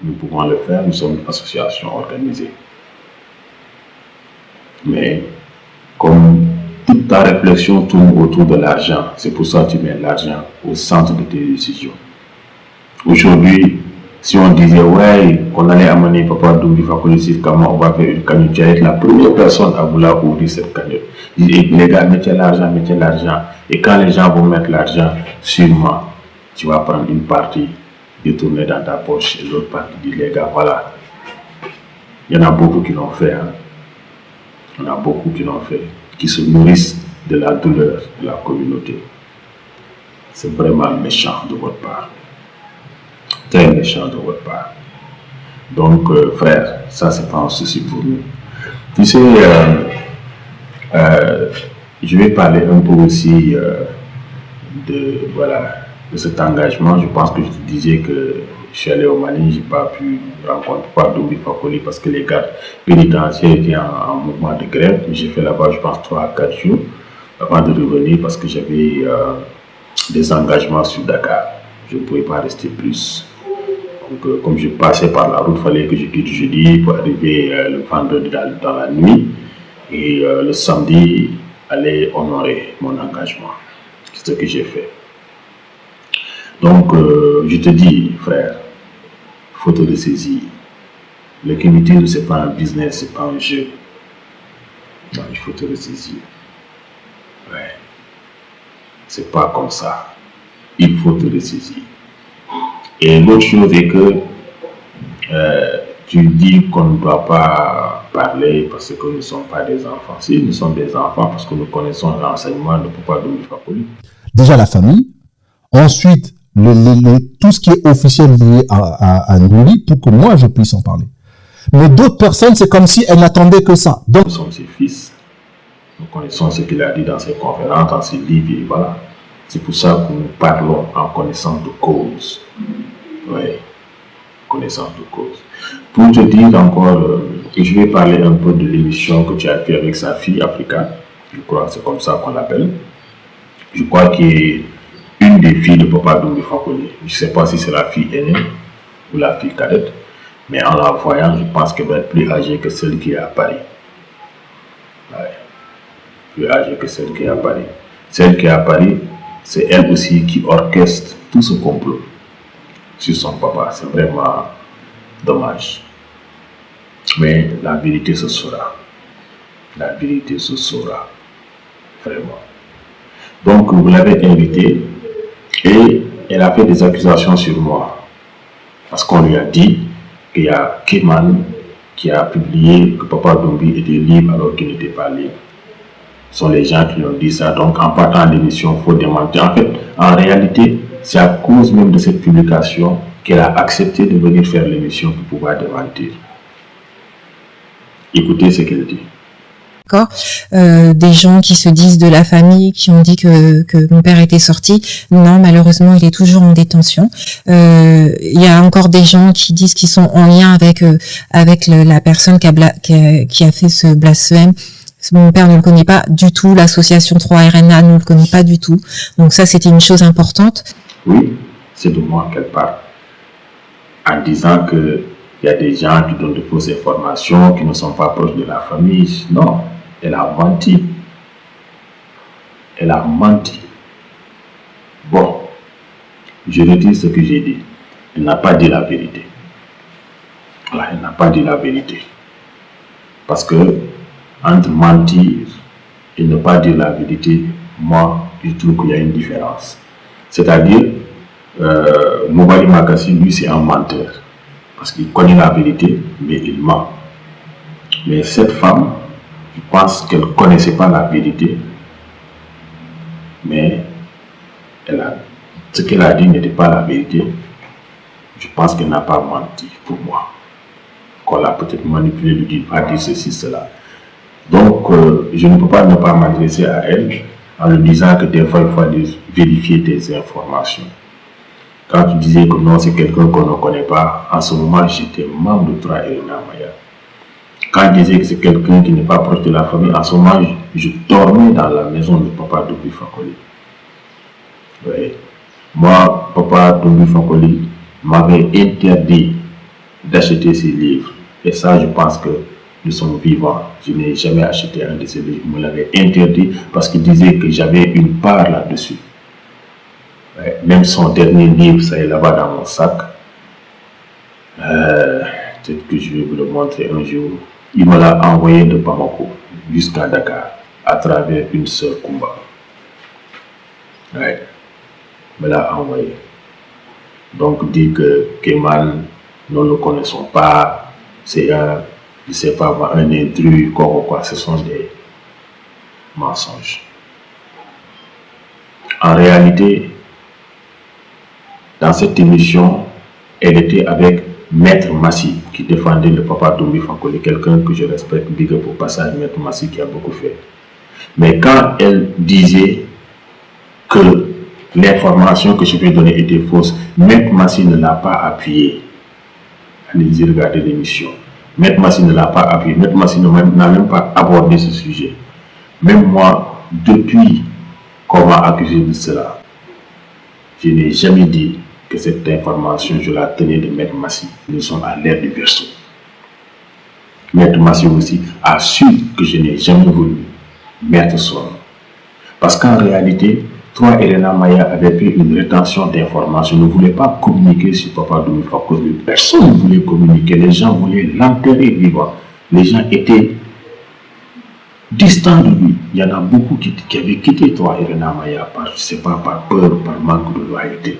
nous pouvons le faire, nous sommes une association organisée. Mais comme toute ta réflexion tourne autour de l'argent, c'est pour ça que tu mets l'argent au centre de tes décisions. Aujourd'hui, si on disait ouais, qu'on allait amener Papa Doumbouya Fakoly, comment on va faire une cagnotte, tu es la première personne à vouloir ouvrir cette cagnotte. Les gars, mettez l'argent, mettez l'argent. Et quand les gens vont mettre l'argent, sûrement, tu vas prendre une partie, détourner dans ta poche, et l'autre partie, dire les gars, voilà. Il y en a beaucoup qui l'ont fait. Hein. Il y en a beaucoup qui l'ont fait, qui se nourrissent de la douleur de la communauté. C'est vraiment méchant de votre part. Très méchant de votre part. Donc, frère, ça c'est pas un souci pour nous. Tu sais, je vais parler un peu aussi de cet engagement. Je pense que je te disais que je suis allé au Mali, je n'ai pas pu rencontrer Papa Doumbouya Fakoly parce que les gardes pénitentiaires étaient en mouvement de grève. J'ai fait là-bas, je pense, 3 à 4 jours avant de revenir parce que j'avais des engagements sur Dakar. Je ne pouvais pas rester plus. Donc, comme je passais par la route, il fallait que je quitte jeudi pour arriver le vendredi dans la nuit et le samedi aller honorer mon engagement. C'est ce que j'ai fait. Donc, je te dis, frère, il faut te ressaisir. Le communautarisme, ce n'est pas un business, ce n'est pas un jeu. Non, il faut te ressaisir. Ouais. C'est pas comme ça. Il faut te ressaisir. Et l'autre chose est que tu dis qu'on ne doit pas parler parce que nous ne sommes pas des enfants. Si, nous sommes des enfants parce que nous connaissons l'enseignement de Papa Doumbouya Fakoly. Déjà la famille, ensuite tout ce qui est officiel lié à Ndouli pour que moi je puisse en parler. Mais d'autres personnes, c'est comme si elles n'attendaient que ça. Donc, nous sommes ses fils. Nous connaissons ce qu'il a dit dans ses conférences, dans ses livres, et voilà. C'est pour ça que nous parlons en connaissance de cause. Oui, connaissance de cause. Pour te dire encore, je vais parler un peu de l'émission que tu as fait avec sa fille Africa. Je crois que c'est comme ça qu'on l'appelle. Je crois qu'il est une des filles de Papa Doumbouya Fakoly. Je ne sais pas si c'est la fille aînée ou la fille cadette. Mais en la voyant, je pense qu'elle va être plus âgée que celle qui est à Paris. Ouais. Plus âgée que celle qui est à Paris. Celle qui est à Paris, c'est elle aussi qui orchestre tout ce complot sur son papa. C'est vraiment dommage. Mais la vérité se saura. La vérité se saura. Vraiment. Donc, vous l'avez invitée et elle a fait des accusations sur moi. Parce qu'on lui a dit qu'il y a Kéman qui a publié que Papa Doumbouya était libre alors qu'il n'était pas libre. Ce sont les gens qui ont dit ça. Donc, en partant de l'émission, il faut démentir. En fait, en réalité, c'est à cause même de cette publication qu'elle a accepté de venir faire l'émission pour pouvoir démentir. Écoutez ce qu'elle dit. Des gens qui se disent de la famille, qui ont dit que mon père était sorti. Non, malheureusement, il est toujours en détention. Il y a encore des gens qui disent qu'ils sont en lien avec la personne qui a fait ce blasphème. Mon père ne le connaît pas du tout. L'association 3RNA ne le connaît pas du tout. Donc ça, c'était une chose importante. Oui, c'est de moi qu'elle parle. En disant qu'il y a des gens qui donnent de fausses informations, qui ne sont pas proches de la famille. Non. Elle a menti. Elle a menti. Bon, je redis ce que j'ai dit. Elle n'a pas dit la vérité. Voilà, elle n'a pas dit la vérité. Parce que, entre mentir et ne pas dire la vérité, moi, je trouve qu'il y a une différence. C'est-à-dire, Mobali Makassi, lui, c'est un menteur. Parce qu'il connaît la vérité, mais il ment. Mais cette femme, je pense qu'elle ne connaissait pas la vérité, mais ce qu'elle a dit n'était pas la vérité. Je pense qu'elle n'a pas menti pour moi. Qu'on l'a peut-être manipulé, lui dit pas dire ceci, cela. Donc, je ne peux pas ne pas m'adresser à elle en lui disant que des fois, il faut aller vérifier tes informations. Quand tu disais que non, c'est quelqu'un qu'on ne connaît pas, en ce moment, j'étais membre de 3RNA Maya. Quand je disais que c'est quelqu'un qui n'est pas proche de la famille, en ce moment, je dormais dans la maison de Papa Doumbouya Fakoly. Oui. Moi, Papa Doumbouya Fakoly m'avait interdit d'acheter ces livres. Et ça, je pense que de son vivant, je n'ai jamais acheté un de ces livres. Il me l'avait interdit parce qu'il disait que j'avais une part là-dessus. Ouais, même son dernier livre, ça est là-bas dans mon sac. Peut-être que je vais vous le montrer un jour. Il me l'a envoyé de Bamako jusqu'à Dakar à travers une sœur Kumba. Ouais, il me l'a envoyé. Donc, dit que Kéman, nous ne le connaissons pas, c'est un, je sais pas moi, un intrus, quoi, ce sont des mensonges. En réalité, dans cette émission, elle était avec Maître Massi, qui défendait le papa Doumbouya Fakoly, quelqu'un que je respecte, big up au passage, Maître Massi qui a beaucoup fait. Mais quand elle disait que l'information que je vais donner était fausse, Maître Massi ne l'a pas appuyé. Allez-y, regardez l'émission. Maître Massi ne l'a pas appuyé. Maître Massi n'a même pas abordé ce sujet. Même moi, depuis qu'on m'a accusé de cela, je n'ai jamais dit que cette information, je la tenais de Maître Massi. Nous sommes à l'ère du Verseau. Maître Massi aussi a su que je n'ai jamais voulu mettre son nom. Parce qu'en réalité, toi, Elena Maya, avait fait une rétention d'informations. Ne voulait pas communiquer sur Papa Doumbouya Fakoly. Personne ne voulait communiquer. Les gens voulaient l'enterrer vivant. Les gens étaient distants de lui. Il y en a beaucoup qui avaient quitté toi, Elena Maya, je ne sais pas, par peur, par manque de loyauté.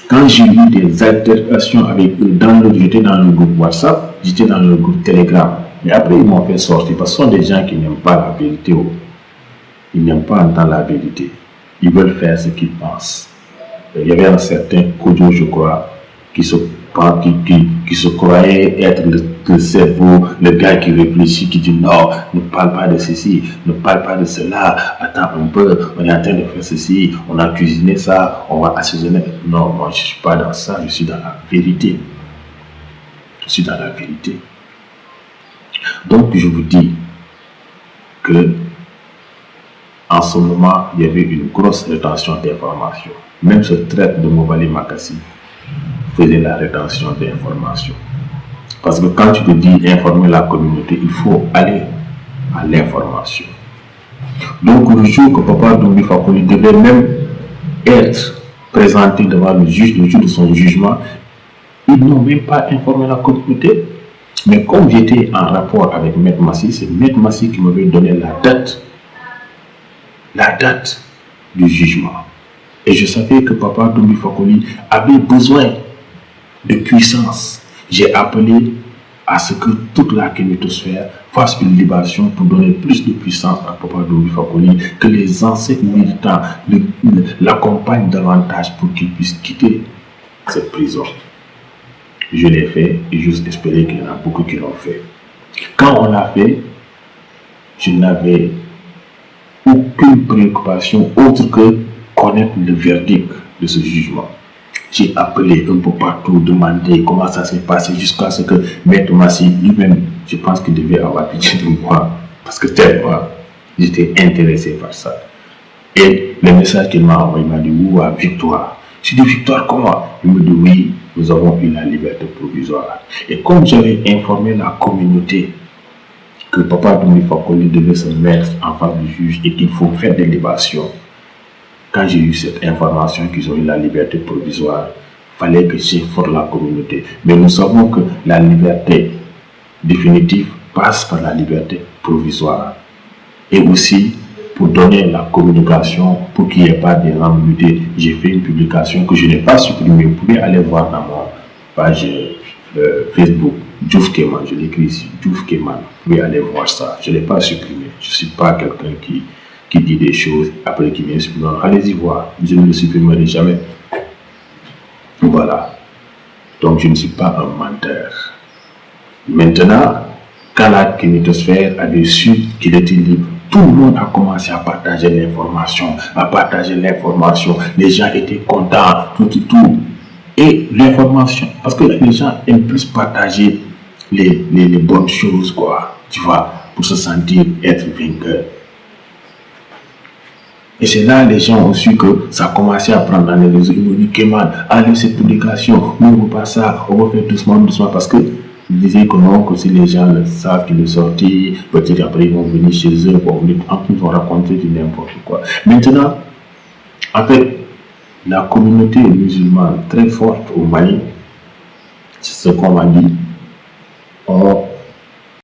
Quand j'ai eu des altercations avec eux, j'étais dans le groupe WhatsApp, j'étais dans le groupe Telegram. Mais après, ils m'ont fait sortir parce que ce sont des gens qui n'aiment pas la vérité. Ils n'aiment pas entendre la vérité. Ils veulent faire ce qu'ils pensent. Il y avait un certain Kojo, je crois, qui se croyait être le cerveau, le gars qui réfléchit, qui dit non, ne parle pas de ceci, ne parle pas de cela, attends un peu, on est en train de faire ceci, on a cuisiné ça, on va assaisonner. Non, moi je ne suis pas dans ça, je suis dans la vérité. Je suis dans la vérité. Donc je vous dis que en ce moment, il y avait une grosse rétention d'informations. Même ce traite de Mobali Makassi faisait la rétention d'informations. Parce que quand tu te dis informer la communauté, il faut aller à l'information. Donc le jour que Papa Doumbouya Fakoly devait même être présenté devant le juge, le jour de son jugement, ils n'ont même pas informé la communauté. Mais comme j'étais en rapport avec Maître Massi, c'est Maître Massi qui m'avait donné la date du jugement. Et je savais que Papa Doumbouya Fakoly avait besoin de puissance. J'ai appelé à ce que toute la kémitosphère fasse une libération pour donner plus de puissance à Papa Doumbouya Fakoly, que les anciens militants l'accompagnent davantage pour qu'il puisse quitter cette prison. Je l'ai fait et j'ose espérer qu'il y en a beaucoup qui l'ont fait. Quand on l'a fait, je n'avais aucune préoccupation autre que connaître le verdict de ce jugement. J'ai appelé un peu partout, demandé comment ça s'est passé jusqu'à ce que Maître Massi lui-même, je pense qu'il devait avoir pitié de moi parce que tellement j'étais intéressé par ça. Et le message qu'il m'a envoyé, il m'a dit ouah, victoire. J'ai dit victoire comment? Il me dit oui, nous avons eu la liberté provisoire. Et comme j'avais informé la communauté que Papa Doumbouya Fakoly devait se mettre en face du juge et qu'il faut faire des libations, quand j'ai eu cette information qu'ils ont eu la liberté provisoire, il fallait que j'informe la communauté. Mais nous savons que la liberté définitive passe par la liberté provisoire. Et aussi, pour donner la communication, pour qu'il n'y ait pas d'ambiguïté, j'ai fait une publication que je n'ai pas supprimée. Vous pouvez aller voir dans mon page Facebook, Diouf Kéman, je l'écris ici, Diouf Kéman. Vous pouvez aller voir ça. Je ne l'ai pas supprimé. Je ne suis pas quelqu'un qui dit des choses, après qui vient supprimer. Allez-y voir, je ne le supprimerai jamais. Voilà. Donc je ne suis pas un menteur. Maintenant, quand la kémitosphère avait su qu'il était libre, tout le monde a commencé à partager l'information, Les gens étaient contents, tout. Et l'information, parce que les gens aiment plus partager les bonnes choses, quoi, tu vois, pour se sentir être vainqueur. Et c'est là les gens ont su que ça a commencé à prendre dans les réseaux. Ils m'ont dit, Kemal, allez, cette publication, n'ouvre pas ça, on va faire doucement, doucement, parce que ils disaient que non, que si les gens le savent qu'il est sorti, peut-être après ils vont venir chez eux, ils vont raconter du n'importe quoi. Maintenant, en fait, la communauté musulmane très forte au Mali, c'est ce qu'on m'a dit, ont